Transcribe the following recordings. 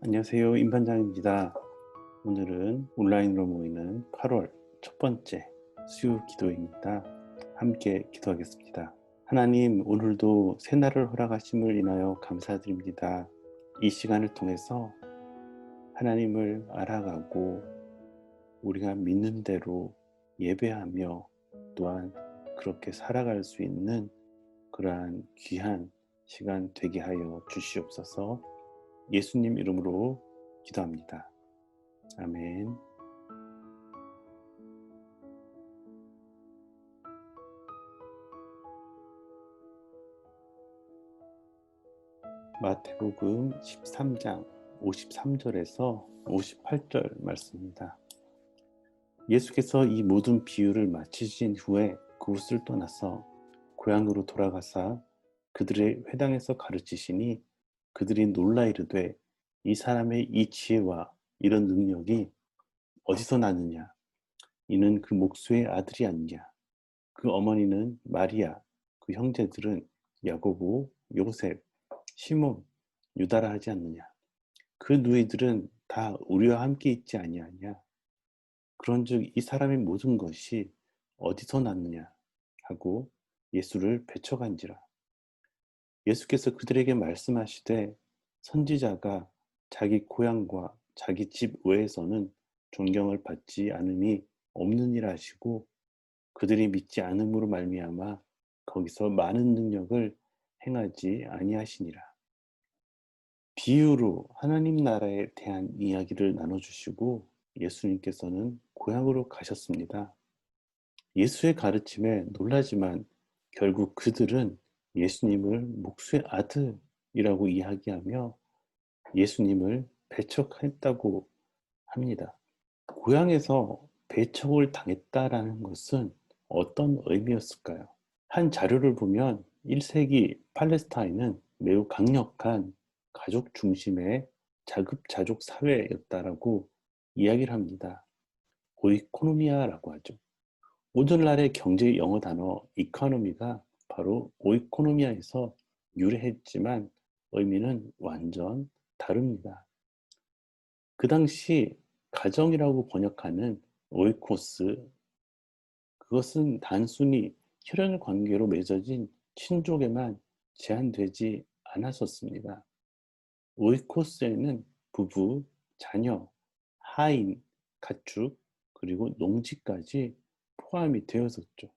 안녕하세요. 임반장입니다. 오늘은 온라인으로 모이는 8월 첫 번째 수요 기도입니다. 함께 기도하겠습니다. 하나님, 오늘도 새날을 허락하심을 인하여 감사드립니다. 이 시간을 통해서 하나님을 알아가고 우리가 믿는 대로 예배하며 또한 그렇게 살아갈 수 있는 그러한 귀한 시간 되게 하여 주시옵소서. 예수님 이름으로 기도합니다. 아멘. 마태복음 13장 53절에서 58절 말씀입니다. 예수께서 이 모든 비유를 마치신 후에 그곳을 떠나서 고향으로 돌아가사 그들의 회당에서 가르치시니 그들이 놀라 이르되 이 사람의 이 지혜와 이런 능력이 어디서 나느냐? 이는 그 목수의 아들이 아니냐? 그 어머니는 마리아, 그 형제들은 야고보, 요셉, 시몬, 유다라 하지 않느냐? 그 누이들은 다 우리와 함께 있지 아니하냐? 그런즉 이 사람의 모든 것이 어디서 났느냐? 하고 예수를 배척한지라. 예수께서 그들에게 말씀하시되 선지자가 자기 고향과 자기 집 외에서는 존경을 받지 않음이 없느니라 하시고 그들이 믿지 않음으로 말미암아 거기서 많은 능력을 행하지 아니하시니라. 비유로 하나님 나라에 대한 이야기를 나눠주시고 예수님께서는 고향으로 가셨습니다. 예수의 가르침에 놀라지만 결국 그들은 예수님을 목수의 아들이라고 이야기하며 예수님을 배척했다고 합니다. 고향에서 배척을 당했다라는 것은 어떤 의미였을까요? 한 자료를 보면 1세기 팔레스타인은 매우 강력한 가족 중심의 자급자족 사회였다라고 이야기를 합니다. 오이코노미아라고 하죠. 오늘날의 경제 영어 단어 이코노미가 바로 오이코노미아에서 유래했지만 의미는 완전 다릅니다. 그 당시 가정이라고 번역하는 오이코스, 그것은 단순히 혈연 관계로 맺어진 친족에만 제한되지 않았었습니다. 오이코스에는 부부, 자녀, 하인, 가축, 그리고 농지까지 포함이 되었었죠.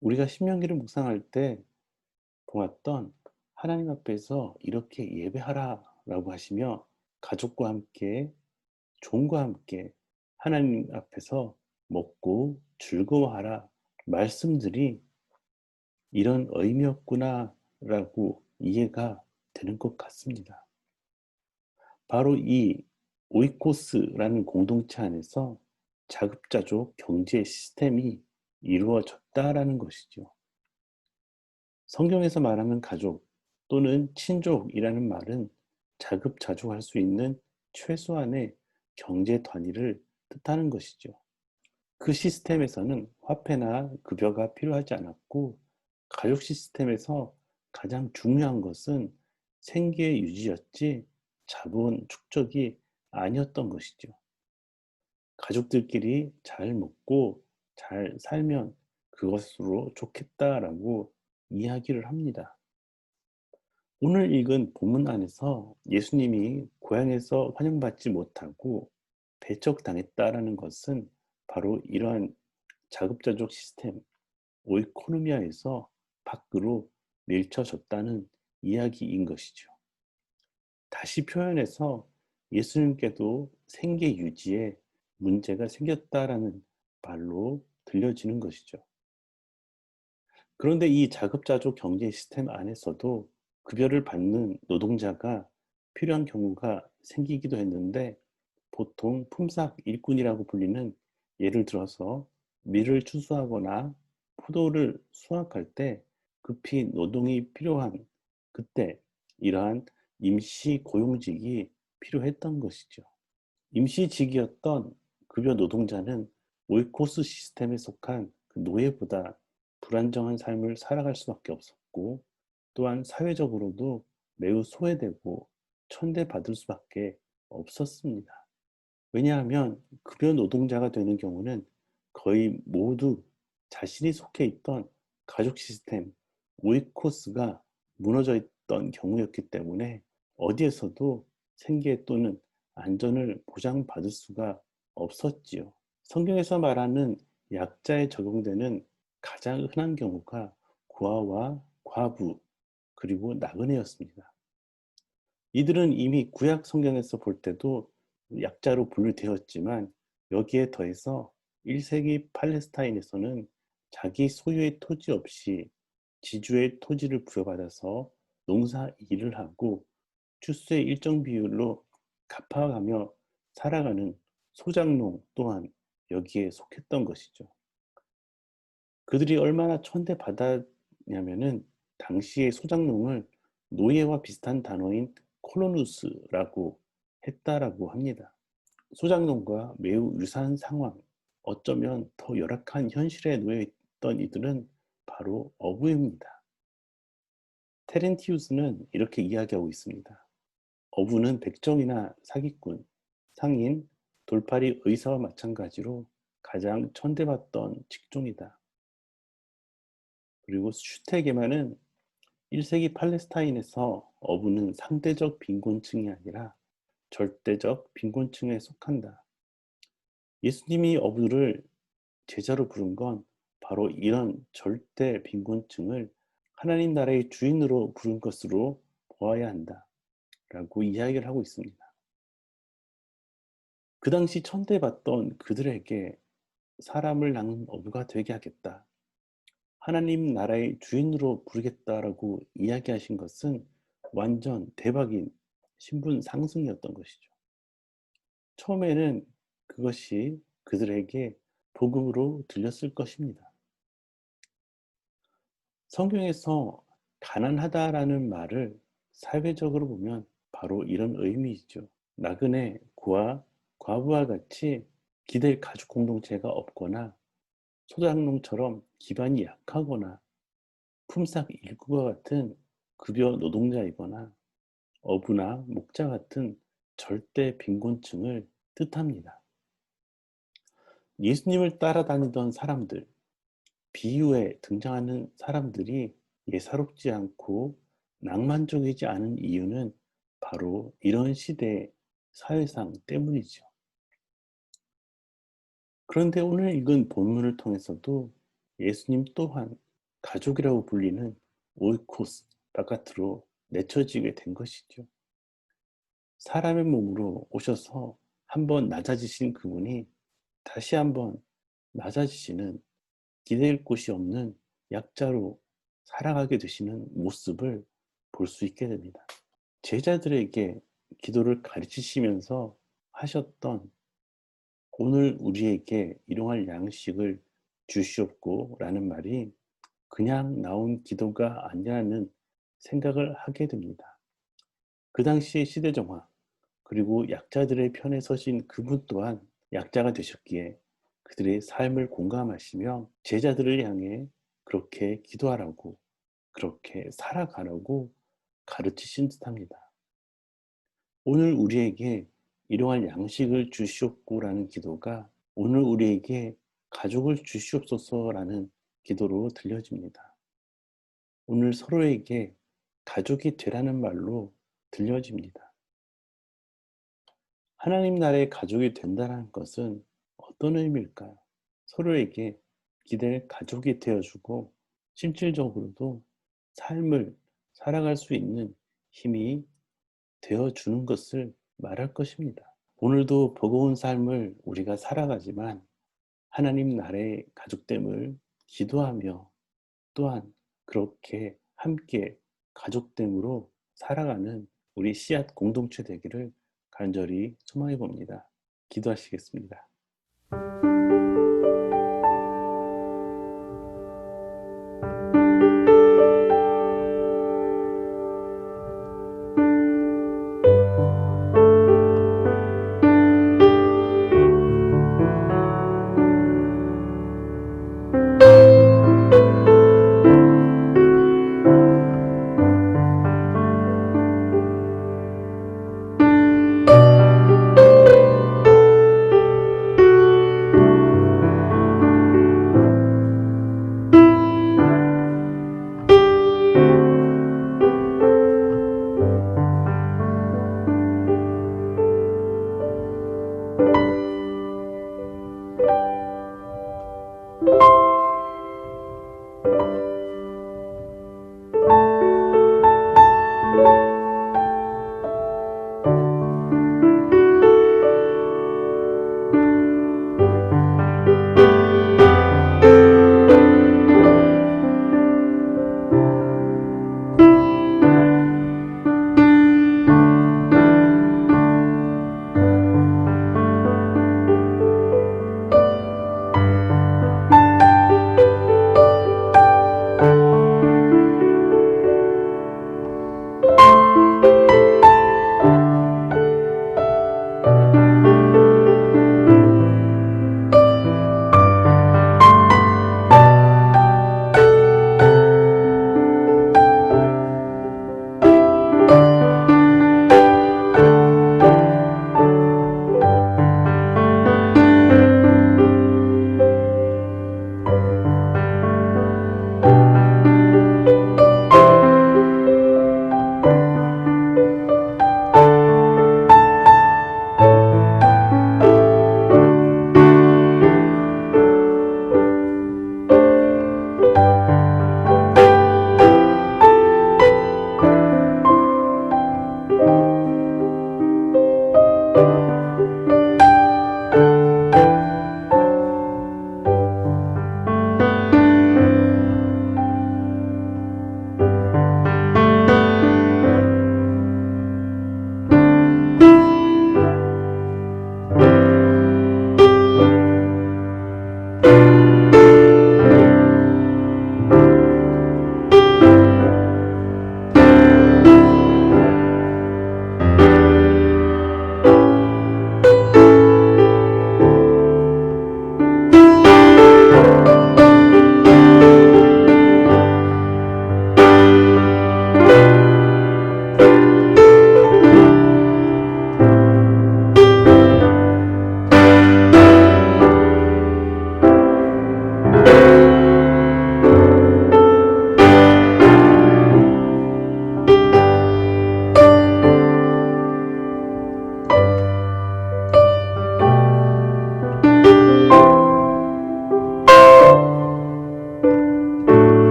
우리가 신명기를 묵상할 때 보았던 하나님 앞에서 이렇게 예배하라 라고 하시며 가족과 함께 종과 함께 하나님 앞에서 먹고 즐거워하라 말씀들이 이런 의미였구나 라고 이해가 되는 것 같습니다. 바로 이 오이코스라는 공동체 안에서 자급자족 경제 시스템이 이루어졌다라는 것이죠. 성경에서 말하는 가족 또는 친족이라는 말은 자급자족할 수 있는 최소한의 경제 단위를 뜻하는 것이죠. 그 시스템에서는 화폐나 급여가 필요하지 않았고 가족 시스템에서 가장 중요한 것은 생계의 유지였지 자본 축적이 아니었던 것이죠. 가족들끼리 잘 먹고 잘 살면 그것으로 좋겠다라고 이야기를 합니다. 오늘 읽은 본문 안에서 예수님이 고향에서 환영받지 못하고 배척당했다라는 것은 바로 이러한 자급자족 시스템, 오이코노미아에서 밖으로 밀쳐졌다는 이야기인 것이죠. 다시 표현해서 예수님께도 생계 유지에 문제가 생겼다라는 말로 들려지는 것이죠. 그런데 이 자급자족 경제 시스템 안에서도 급여를 받는 노동자가 필요한 경우가 생기기도 했는데 보통 품삯 일꾼이라고 불리는 예를 들어서 밀을 추수하거나 포도를 수확할 때 급히 노동이 필요한 그때 이러한 임시 고용직이 필요했던 것이죠. 임시직이었던 급여 노동자는 오이코스 시스템에 속한 그 노예보다 불안정한 삶을 살아갈 수밖에 없었고 또한 사회적으로도 매우 소외되고 천대받을 수밖에 없었습니다. 왜냐하면 급여 노동자가 되는 경우는 거의 모두 자신이 속해 있던 가족 시스템, 오이코스가 무너져 있던 경우였기 때문에 어디에서도 생계 또는 안전을 보장받을 수가 없었지요. 성경에서 말하는 약자에 적용되는 가장 흔한 경우가 고아와 과부, 그리고 나그네였습니다. 이들은 이미 구약 성경에서 볼 때도 약자로 분류되었지만 여기에 더해서 1세기 팔레스타인에서는 자기 소유의 토지 없이 지주의 토지를 부여받아서 농사 일을 하고 추수의 일정 비율로 갚아가며 살아가는 소작농 또한 여기에 속했던 것이죠. 그들이 얼마나 천대받았냐면은 당시의 소작농을 노예와 비슷한 단어인 콜로누스라고 했다라고 합니다. 소작농과 매우 유사한 상황, 어쩌면 더 열악한 현실에 놓여 있던 이들은 바로 어부입니다. 테렌티우스는 이렇게 이야기하고 있습니다. 어부는 백정이나 사기꾼, 상인, 돌팔이 의사와 마찬가지로 가장 천대받던 직종이다. 그리고 슈테게만은 1세기 팔레스타인에서 어부는 상대적 빈곤층이 아니라 절대적 빈곤층에 속한다. 예수님이 어부를 제자로 부른 건 바로 이런 절대 빈곤층을 하나님 나라의 주인으로 부른 것으로 보아야 한다. 라고 이야기를 하고 있습니다. 그 당시 천대받던 그들에게 사람을 낳는 어부가 되게 하겠다. 하나님 나라의 주인으로 부르겠다라고 이야기하신 것은 완전 대박인 신분 상승이었던 것이죠. 처음에는 그것이 그들에게 복음으로 들렸을 것입니다. 성경에서 가난하다라는 말을 사회적으로 보면 바로 이런 의미이죠. 나그네, 고아, 과부와 같이 기댈 가족 공동체가 없거나 소작농처럼 기반이 약하거나 품삯 일구가 같은 급여 노동자이거나 어부나 목자 같은 절대 빈곤층을 뜻합니다. 예수님을 따라다니던 사람들, 비유에 등장하는 사람들이 예사롭지 않고 낭만적이지 않은 이유는 바로 이런 시대의 사회상 때문이죠. 그런데 오늘 읽은 본문을 통해서도 예수님 또한 가족이라고 불리는 오이코스 바깥으로 내쳐지게 된 것이죠. 사람의 몸으로 오셔서 한번 낮아지신 그분이 다시 한번 낮아지시는 기댈 곳이 없는 약자로 살아가게 되시는 모습을 볼 수 있게 됩니다. 제자들에게 기도를 가르치시면서 하셨던 오늘 우리에게 일용할 양식을 주시옵고 라는 말이 그냥 나온 기도가 아니라는 생각을 하게 됩니다. 그 당시의 시대정화 그리고 약자들의 편에 서신 그분 또한 약자가 되셨기에 그들의 삶을 공감하시며 제자들을 향해 그렇게 기도하라고 그렇게 살아가라고 가르치신 듯합니다. 오늘 우리에게 일용할 양식을 주시옵고라는 기도가 오늘 우리에게 가족을 주시옵소서라는 기도로 들려집니다. 오늘 서로에게 가족이 되라는 말로 들려집니다. 하나님 나라의 가족이 된다는 것은 어떤 의미일까요? 서로에게 기댈 가족이 되어주고 실질적으로도 삶을 살아갈 수 있는 힘이 되어주는 것을 말할 것입니다. 오늘도 버거운 삶을 우리가 살아가지만 하나님 나라의 가족됨을 기도하며 또한 그렇게 함께 가족됨으로 살아가는 우리 씨앗 공동체 되기를 간절히 소망해 봅니다. 기도하시겠습니다.